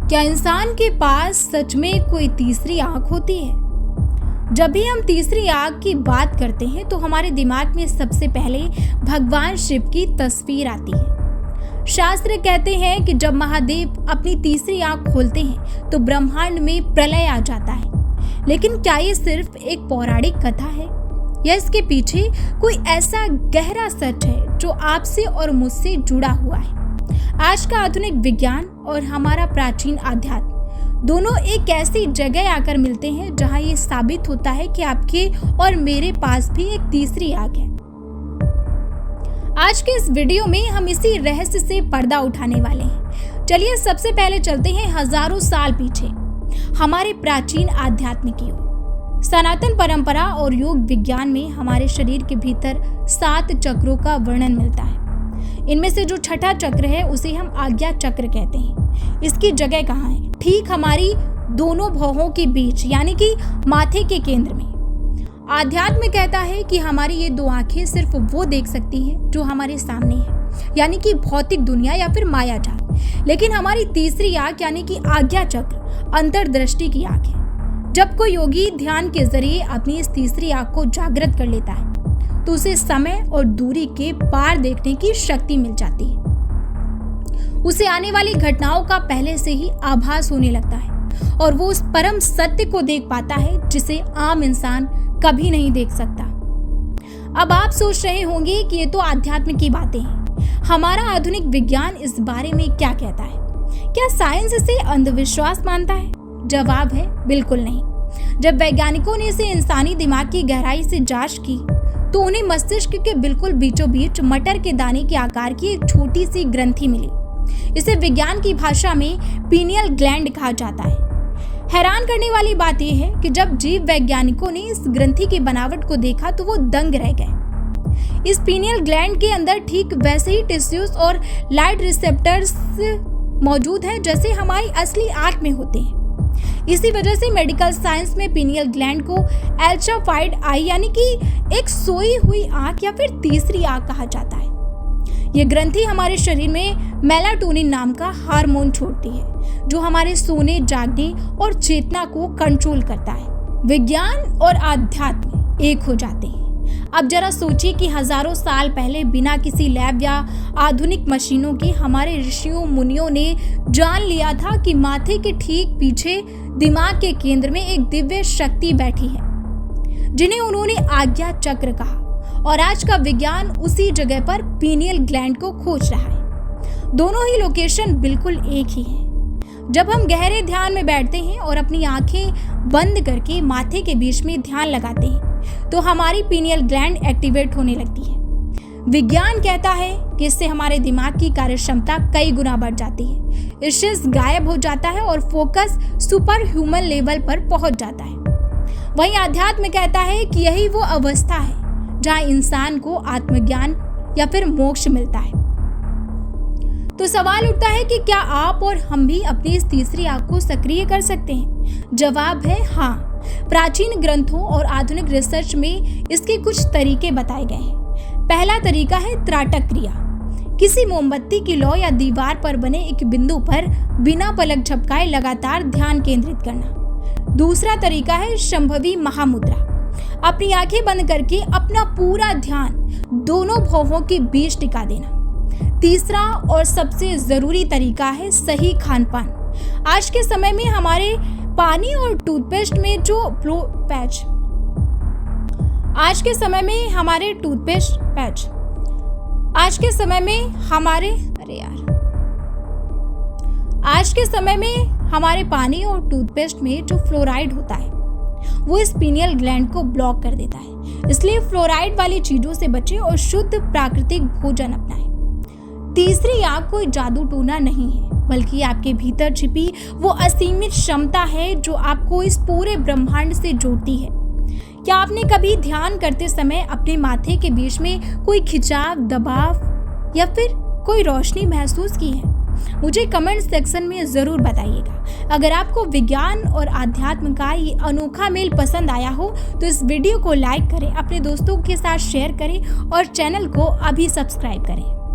क्या इंसान के पास सच में कोई तीसरी आंख होती है? जब भी हम तीसरी आंख की बात करते हैं तो हमारे दिमाग में सबसे पहले भगवान शिव की तस्वीर आती है। शास्त्र कहते हैं कि जब महादेव अपनी तीसरी आंख खोलते हैं तो ब्रह्मांड में प्रलय आ जाता है। लेकिन क्या ये सिर्फ एक पौराणिक कथा है या इसके पीछे कोई ऐसा गहरा सच है जो आपसे और मुझसे जुड़ा हुआ है? आज का आधुनिक विज्ञान और हमारा प्राचीन अध्यात्म दोनों एक ऐसी जगह आकर मिलते हैं जहां ये साबित होता है कि आपके और मेरे पास भी एक तीसरी आंख है। आज के इस वीडियो में हम इसी रहस्य से पर्दा उठाने वाले हैं। चलिए सबसे पहले चलते हैं हजारों साल पीछे, हमारे प्राचीन अध्यात्म की ओर। सनातन परंपरा और योग विज्ञान में हमारे शरीर के भीतर 7 चक्रों का वर्णन मिलता है। इनमें से जो छठा चक्र है उसे हम आज्ञा चक्र कहते हैं। इसकी जगह कहाँ है? ठीक हमारी दोनों भौहों के बीच, यानी कि माथे के केंद्र में। आध्यात्म कहता है कि हमारी ये 2 आंखें सिर्फ वो देख सकती हैं जो हमारे सामने है, यानी कि भौतिक दुनिया या फिर माया जाल। लेकिन हमारी तीसरी आंख यानी कि आज्ञा चक्र अंतर्दृष्टि की आंख है। जब कोई योगी ध्यान के जरिए अपनी इस तीसरी आंख को जागृत कर लेता है तो उसे समय और दूरी के पार देखने की शक्ति मिल जाती है। उसे आने वाली घटनाओं का पहले से ही आभास होने लगता है और वो उस परम सत्य को देख पाता है जिसे आम इंसान कभी नहीं देख सकता। अब आप सोच रहे होंगे कि ये तो आध्यात्म की बातें हैं, हमारा आधुनिक विज्ञान इस बारे में क्या कहता है? क्या साइंस इसे अंधविश्वास मानता है? जवाब है बिल्कुल नहीं। जब वैज्ञानिकों ने इसे इंसानी दिमाग की गहराई से जांच की तो उन्हें मस्तिष्क के बिल्कुल बीचों बीच मटर के दाने के आकार की एक छोटी सी ग्रंथि मिली। इसे विज्ञान की भाषा में पीनियल ग्लैंड कहा जाता है। हैरान करने वाली बात यह है कि जब जीव वैज्ञानिकों ने इस ग्रंथि की बनावट को देखा तो वो दंग रह गए। इस पीनियल ग्लैंड के अंदर ठीक वैसे ही टिश्यूज और लाइट रिसेप्टर्स मौजूद हैं जैसे हमारी असली आंख में होते हैं। इसी वजह से मेडिकल साइंस में पीनियल ग्लैंड को अल्ट्राफाइड आई यानी कि एक सोई हुई आंख या फिर तीसरी आंख कहा जाता है। ये ग्रंथि हमारे शरीर में मेलाटोनिन नाम का हार्मोन छोड़ती है जो हमारे सोने, जागने और चेतना को कंट्रोल करता है। विज्ञान और आध्यात्म एक हो जाते हैं। अब जरा सोचिए कि हजारों साल पहले बिना किसी लैब या आधुनिक मशीनों के हमारे ऋषियों मुनियों ने जान लिया था कि माथे के ठीक पीछे दिमाग के केंद्र में एक दिव्य शक्ति बैठी है जिन्हें उन्होंने आज्ञा चक्र कहा, और आज का विज्ञान उसी जगह पर पीनियल ग्लैंड को खोज रहा है। दोनों ही लोकेशन बिल्कुल एक ही है। जब हम गहरे ध्यान में बैठते हैं और अपनी आंखें बंद करके माथे के बीच में ध्यान लगाते हैं तो हमारी पीनियल ग्लैंड एक्टिवेट होने लगती है। विज्ञान कहता है कि इससे हमारे दिमाग की कार्यक्षमता कई गुना बढ़ जाती है, स्ट्रेस गायब हो जाता है और फोकस सुपर ह्यूमन लेवल पर पहुंच जाता है। वहीं आध्यात्म कहता है कि यही वो अवस्था है जहां इंसान को आत्मज्ञान या फिर मोक्ष मिलता है। तो सवाल उठता है कि क्या आप और हम भी अपनी इस तीसरी आंख को सक्रिय कर सकते हैं? जवाब है हाँ। प्राचीन ग्रंथों और आधुनिक रिसर्च में इसके कुछ तरीके बताए गए हैं। पहला तरीका है त्राटक क्रिया। किसी मोमबत्ती की लौ या दीवार पर बने एक बिंदु पर बिना पलक झपकाए लगातार ध्यान केंद्रित करना। दूसरा तरीका है शंभवी महामुद्रा। अपनी आंखें बंद करके अपना पूरा ध्यान दोनों भौहों के बीच टिका देना। तीसरा और सबसे जरूरी तरीका है सही खान पान। आज के समय में हमारे पानी और टूथपेस्ट में जो आज के समय में हमारे पानी और टूथपेस्ट में जो फ्लोराइड होता है वो इस पीनियल ग्लैंड को ब्लॉक कर देता है। इसलिए फ्लोराइड वाली चीजों से बचें और शुद्ध प्राकृतिक भोजन अपनाएं। तीसरी आंख कोई जादू टोना नहीं है, बल्कि आपके भीतर छिपी वो असीमित क्षमता है जो आपको इस पूरे ब्रह्मांड से जोड़ती है। क्या आपने कभी ध्यान करते समय अपने माथे के बीच में कोई खिंचाव, दबाव या फिर कोई रोशनी महसूस की है? मुझे कमेंट सेक्शन में जरूर बताइएगा। अगर आपको विज्ञान और आध्यात्म का ये अनोखा मेल पसंद आया हो तो इस वीडियो को लाइक करें, अपने दोस्तों के साथ शेयर करें और चैनल को अभी सब्सक्राइब करें।